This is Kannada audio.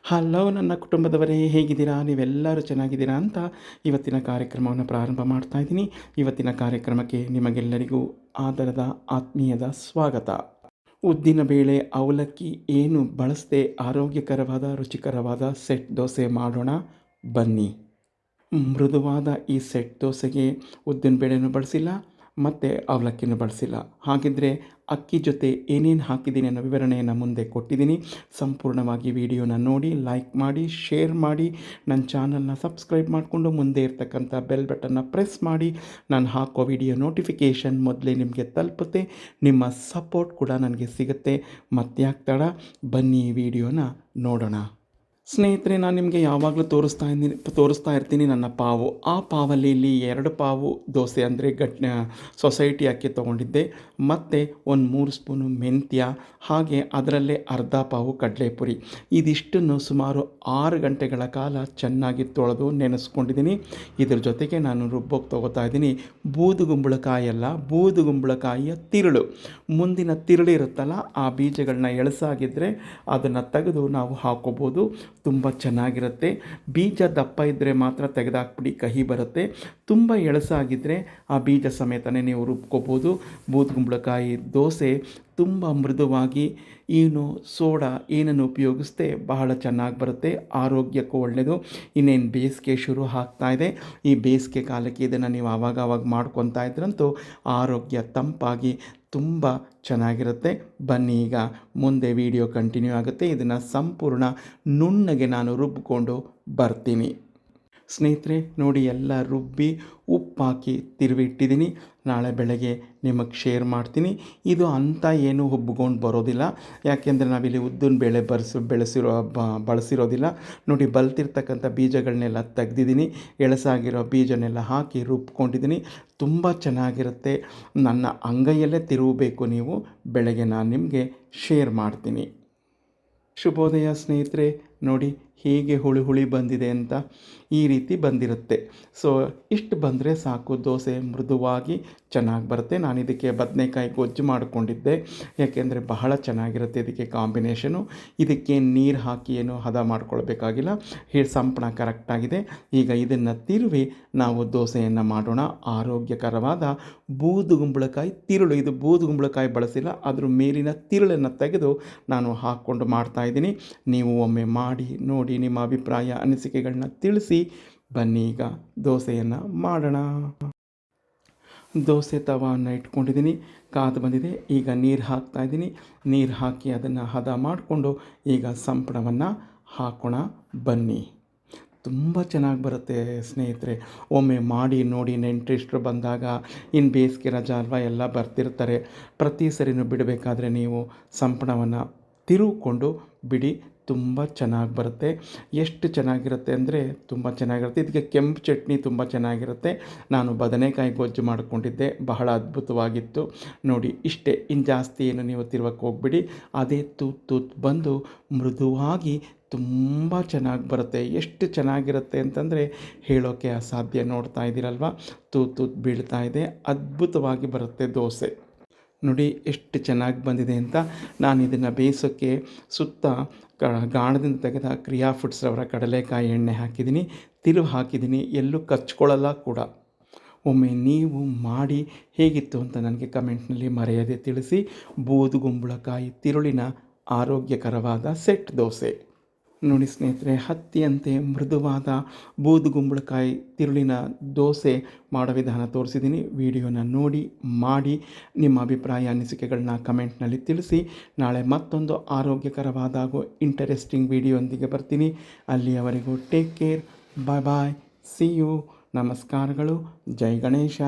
ಹಲೋ ನನ್ನ ಕುಟುಂಬದವರೇ, ಹೇಗಿದ್ದೀರಾ? ನೀವೆಲ್ಲರೂ ಚೆನ್ನಾಗಿದ್ದೀರಾ ಅಂತ ಇವತ್ತಿನ ಕಾರ್ಯಕ್ರಮವನ್ನು ಪ್ರಾರಂಭ ಮಾಡ್ತಾ ಇದ್ದೀನಿ. ಇವತ್ತಿನ ಕಾರ್ಯಕ್ರಮಕ್ಕೆ ನಿಮಗೆಲ್ಲರಿಗೂ ಆದರದ ಆತ್ಮೀಯದ ಸ್ವಾಗತ. ಉದ್ದಿನ ಬೇಳೆ ಅವಲಕ್ಕಿ ಏನು ಬಳಸದೆ ಆರೋಗ್ಯಕರವಾದ ರುಚಿಕರವಾದ ಸೆಟ್ ದೋಸೆ ಮಾಡೋಣ ಬನ್ನಿ. ಮೃದುವಾದ ಈ ಸೆಟ್ ದೋಸೆಗೆ ಉದ್ದಿನ ಬೇಳೆನೂ ಬಳಸಿಲ್ಲ ಮತ್ತು ಅವಲಕ್ಕಿನೂ ಬಳಸಿಲ್ಲ. ಹಾಗಿದ್ದರೆ ಅಕ್ಕಿ ಜೊತೆ ಏನೇನು ಹಾಕಿದ್ದೀನಿ ಅನ್ನೋ ವಿವರಣೆಯನ್ನು ಮುಂದೆ ಕೊಟ್ಟಿದ್ದೀನಿ. ಸಂಪೂರ್ಣವಾಗಿ ವಿಡಿಯೋನ ನೋಡಿ, ಲೈಕ್ ಮಾಡಿ, ಶೇರ್ ಮಾಡಿ, ನನ್ನ ಚಾನಲ್ನ ಸಬ್ಸ್ಕ್ರೈಬ್ ಮಾಡಿಕೊಂಡು ಮುಂದೆ ಇರ್ತಕ್ಕಂಥ ಬೆಲ್ ಬಟನ್ನ ಪ್ರೆಸ್ ಮಾಡಿ. ನಾನು ಹಾಕೋ ವಿಡಿಯೋ ನೋಟಿಫಿಕೇಷನ್ ಮೊದಲೇ ನಿಮಗೆ ತಲುಪುತ್ತೆ. ನಿಮ್ಮ ಸಪೋರ್ಟ್ ಕೂಡ ನನಗೆ ಸಿಗುತ್ತೆ. ಮತ್ತ್ಯಾಕೆ ತಡ, ಬನ್ನಿ ಈ ವಿಡಿಯೋನ ನೋಡೋಣ. ಸ್ನೇಹಿತರೆ, ನಾನು ನಿಮಗೆ ಯಾವಾಗಲೂ ತೋರಿಸ್ತಾ ಇರ್ತೀನಿ ನನ್ನ ಪಾವು. ಆ ಪಾವಲ್ಲಿ ಇಲ್ಲಿ 2 ಪಾವು ದೋಸೆ ಅಂದರೆ ಸೊಸೈಟಿ ಅಕ್ಕಿ ತೊಗೊಂಡಿದ್ದೆ, ಮತ್ತು ಒಂದು 3 ಸ್ಪೂನು ಮೆಂತ್ಯ, ಹಾಗೆ ಅದರಲ್ಲೇ ಅರ್ಧ ಪಾವು ಕಡಲೆಪುರಿ. ಇದಿಷ್ಟನ್ನು ಸುಮಾರು 6 ಗಂಟೆಗಳ ಕಾಲ ಚೆನ್ನಾಗಿ ತೊಳೆದು ನೆನೆಸ್ಕೊಂಡಿದ್ದೀನಿ. ಇದ್ರ ಜೊತೆಗೆ ನಾನು ರುಬ್ಬೋಕ್ಕೆ ತೊಗೋತಾ ಇದ್ದೀನಿ ಬೂದುಗುಂಬಳಕಾಯಿ ಅಲ್ಲ, ಬೂದುಗುಂಬಳಕಾಯಿಯ ತಿರುಳು. ಮುಂದಿನ ತಿರುಳು ಇರುತ್ತಲ್ಲ, ಆ ಬೀಜಗಳನ್ನ ಎಳಸಾಗಿದ್ದರೆ ಅದನ್ನು ತೆಗೆದು ನಾವು ಹಾಕೋಬೋದು. ತುಂಬ ಚೆನ್ನಾಗಿರುತ್ತೆ. ಬೀಜ ದಪ್ಪ ಇದ್ದರೆ ಮಾತ್ರ ತೆಗೆದಾಕ್ಬಿಡಿ, ಕಹಿ ಬರುತ್ತೆ. ತುಂಬ ಎಳಸಾಗಿದ್ದರೆ ಆ ಬೀಜ ಸಮೇತನೇ ನೀವು ರುಬ್ಕೋಬೋದು. ಬೂದುಗುಂಬಳಕಾಯಿ ದೋಸೆ ತುಂಬ ಮೃದುವಾಗಿ, ಸೋಡಾ ಏನನ್ನು ಉಪಯೋಗಿಸ್ದೆ ಬಹಳ ಚೆನ್ನಾಗಿ ಬರುತ್ತೆ. ಆರೋಗ್ಯಕ್ಕೂ ಒಳ್ಳೆಯದು. ಇನ್ನೇನು ಬೇಸಿಗೆ ಶುರು ಆಗ್ತಾಯಿದೆ. ಈ ಬೇಸಿಗೆ ಕಾಲಕ್ಕೆ ಇದನ್ನು ನೀವು ಆವಾಗ ಮಾಡ್ಕೊತಾ ಇದ್ರಂತೂ ಆರೋಗ್ಯ ತಂಪಾಗಿ ತುಂಬ ಚೆನ್ನಾಗಿರುತ್ತೆ. ಬನ್ನಿ, ಈಗ ಮುಂದೆ ವಿಡಿಯೋ ಕಂಟಿನ್ಯೂ ಆಗುತ್ತೆ. ಇದನ್ನು ಸಂಪೂರ್ಣ ನುಣ್ಣಗೆ ನಾನು ರುಬ್ಬಿಕೊಂಡು ಬರ್ತೀನಿ. ಸ್ನೇಹಿತರೆ ನೋಡಿ, ಎಲ್ಲ ರುಬ್ಬಿ ಉಪ್ಪಾಕಿ ತಿರುವಿಟ್ಟಿದ್ದೀನಿ. ನಾಳೆ ಬೆಳಗ್ಗೆ ನಿಮಗೆ ಶೇರ್ ಮಾಡ್ತೀನಿ. ಇದು ಅಂಥ ಏನು ಹುಬ್ಕೊಂಡು ಬರೋದಿಲ್ಲ, ಯಾಕೆಂದರೆ ನಾವಿಲ್ಲಿ ಉದ್ದಿನ ಬೇಳೆ ಬಳಸಿರೋದಿಲ್ಲ. ನೋಡಿ, ಬಲ್ತಿರ್ತಕ್ಕಂಥ ಬೀಜಗಳನ್ನೆಲ್ಲ ತೆಗ್ದಿದ್ದೀನಿ, ಎಳಸಾಗಿರೋ ಬೀಜನೆಲ್ಲ ಹಾಕಿ ರುಬ್ಕೊಂಡಿದ್ದೀನಿ. ತುಂಬ ಚೆನ್ನಾಗಿರುತ್ತೆ. ನನ್ನ ಅಂಗೈಯಲ್ಲೇ ತಿರುಗಬೇಕು ನೀವು. ಬೆಳಗ್ಗೆ ನಾನು ನಿಮಗೆ ಶೇರ್ ಮಾಡ್ತೀನಿ. ಶುಭೋದಯ ಸ್ನೇಹಿತರೆ. ನೋಡಿ ಹೇಗೆ ಹುಳಿ ಬಂದಿದೆ ಅಂತ. ಈ ರೀತಿ ಬಂದಿರುತ್ತೆ. ಸೊ ಇಷ್ಟು ಬಂದರೆ ಸಾಕು, ದೋಸೆ ಮೃದುವಾಗಿ ಚೆನ್ನಾಗಿ ಬರುತ್ತೆ. ನಾನು ಇದಕ್ಕೆ ಬದನೆಕಾಯಿ ಗೊಜ್ಜು ಮಾಡಿಕೊಂಡಿದ್ದೆ, ಯಾಕೆಂದರೆ ಬಹಳ ಚೆನ್ನಾಗಿರುತ್ತೆ ಇದಕ್ಕೆ ಕಾಂಬಿನೇಷನು. ಇದಕ್ಕೆ ನೀರು ಹಾಕಿ ಏನು ಹದ ಮಾಡ್ಕೊಳ್ಬೇಕಾಗಿಲ್ಲ. ಸಂಪಣ ಕರೆಕ್ಟಾಗಿದೆ. ಈಗ ಇದನ್ನು ತಿರುವಿ ನಾವು ದೋಸೆಯನ್ನು ಮಾಡೋಣ. ಆರೋಗ್ಯಕರವಾದ ಬೂದುಗುಂಬಳಕಾಯಿ ತಿರುಳು, ಇದು ಬೂದುಗುಂಬಳಕಾಯಿ ಬಳಸಿಲ್ಲ, ಅದ್ರ ಮೇಲಿನ ತಿರುಳನ್ನು ತೆಗೆದು ನಾನು ಹಾಕ್ಕೊಂಡು ಮಾಡ್ತಾಯಿದ್ದೀನಿ. ನೀವು ಒಮ್ಮೆ ಮಾಡಿ ನೋಡಿ, ನಿಮ್ಮ ಅಭಿಪ್ರಾಯ ಅನಿಸಿಕೆಗಳನ್ನ ತಿಳಿಸಿ. ಬನ್ನಿ, ಈಗ ದೋಸೆಯನ್ನು ಮಾಡೋಣ. ದೋಸೆ ತವಾನ ಇಟ್ಕೊಂಡಿದ್ದೀನಿ, ಕಾದು ಬಂದಿದೆ. ಈಗ ನೀರು ಹಾಕ್ತಾಯಿದ್ದೀನಿ. ನೀರು ಹಾಕಿ ಅದನ್ನು ಹದ ಮಾಡಿಕೊಂಡು ಈಗ ಸಂಪಣವನ್ನು ಹಾಕೋಣ ಬನ್ನಿ. ತುಂಬ ಚೆನ್ನಾಗಿ ಬರುತ್ತೆ ಸ್ನೇಹಿತರೆ. ಒಮ್ಮೆ ಮಾಡಿ ನೋಡಿ. ನೆಂಟರಿಷ್ಟರು ಬಂದಾಗ, ಇನ್ನು ಬೇಸಿಗೆ ರಜಾ ಅಲ್ವಾ, ಎಲ್ಲ ಬರ್ತಿರ್ತಾರೆ. ಪ್ರತಿ ಸರಿನೂ ಬಿಡಬೇಕಾದ್ರೆ ನೀವು ಸಂಪಣವನ್ನು ತಿರುಗಿಕೊಂಡು ಬಿಡಿ. ತುಂಬ ಚೆನ್ನಾಗಿ ಬರುತ್ತೆ. ಎಷ್ಟು ಚೆನ್ನಾಗಿರುತ್ತೆ ಅಂದರೆ ತುಂಬ ಚೆನ್ನಾಗಿರುತ್ತೆ. ಇದಕ್ಕೆ ಕೆಂಪು ಚಟ್ನಿ ತುಂಬ ಚೆನ್ನಾಗಿರುತ್ತೆ. ನಾನು ಬದನೆಕಾಯಿ ಗೊಜ್ಜು ಮಾಡಿಕೊಂಡಿದ್ದೆ, ಬಹಳ ಅದ್ಭುತವಾಗಿತ್ತು. ನೋಡಿ ಇಷ್ಟೇ, ಇನ್ನು ಜಾಸ್ತಿ ಏನು ನೀವು ತಿರುವಕ್ಕೆ ಹೋಗ್ಬಿಡಿ. ಅದೇ ತೂತು ಬಂದು ಮೃದುವಾಗಿ ತುಂಬ ಚೆನ್ನಾಗಿ ಬರುತ್ತೆ. ಎಷ್ಟು ಚೆನ್ನಾಗಿರುತ್ತೆ ಅಂತಂದರೆ ಹೇಳೋಕ್ಕೆ ಅಸಾಧ್ಯ. ನೋಡ್ತಾ ಇದ್ದೀರಲ್ವ, ತೂತು ಬೀಳ್ತಾ ಇದೆ. ಅದ್ಭುತವಾಗಿ ಬರುತ್ತೆ ದೋಸೆ. ನೋಡಿ ಎಷ್ಟು ಚೆನ್ನಾಗಿ ಬಂದಿದೆ ಅಂತ. ನಾನು ಇದನ್ನು ಬೇಯಿಸೋಕ್ಕೆ ಸುತ್ತ ಗಾಣದಿಂದ ತೆಗೆದ ಕ್ರಿಯಾ ಫುಡ್ಸ್ ಅವರ ಕಡಲೆಕಾಯಿ ಎಣ್ಣೆ ಹಾಕಿದ್ದೀನಿ, ತಿರುವು ಹಾಕಿದ್ದೀನಿ. ಎಲ್ಲೂ ಕಚ್ಕೊಳ್ಳಲ್ಲ ಕೂಡ. ಒಮ್ಮೆ ನೀವು ಮಾಡಿ ಹೇಗಿತ್ತು ಅಂತ ನನಗೆ ಕಮೆಂಟ್ನಲ್ಲಿ ಮರೆಯದೆ ತಿಳಿಸಿ. ಬೂದುಗುಂಬಳಕಾಯಿ ತಿರುಳಿನ ಆರೋಗ್ಯಕರವಾದ ಸೆಟ್ ದೋಸೆ ನೋಡಿ ಸ್ನೇಹಿತರೆ. ಹತ್ತಿಯಂತೆ ಮೃದುವಾದ ಬೂದುಗುಂಬಳಕಾಯಿ ತಿರುಳಿನ ದೋಸೆ ಮಾಡೋ ವಿಧಾನ ತೋರಿಸಿದ್ದೀನಿ. ವಿಡಿಯೋನ ನೋಡಿ ಮಾಡಿ ನಿಮ್ಮ ಅಭಿಪ್ರಾಯ ಅನಿಸಿಕೆಗಳನ್ನ ಕಮೆಂಟ್ನಲ್ಲಿ ತಿಳಿಸಿ. ನಾಳೆ ಮತ್ತೊಂದು ಆರೋಗ್ಯಕರವಾದ ಹಾಗೂ ಇಂಟರೆಸ್ಟಿಂಗ್ ವಿಡಿಯೋಂದಿಗೆ ಬರ್ತೀನಿ. ಅಲ್ಲಿಯವರೆಗೂ take care. Bye bye. See you. ನಮಸ್ಕಾರಗಳು. ಜೈ ಗಣೇಶ.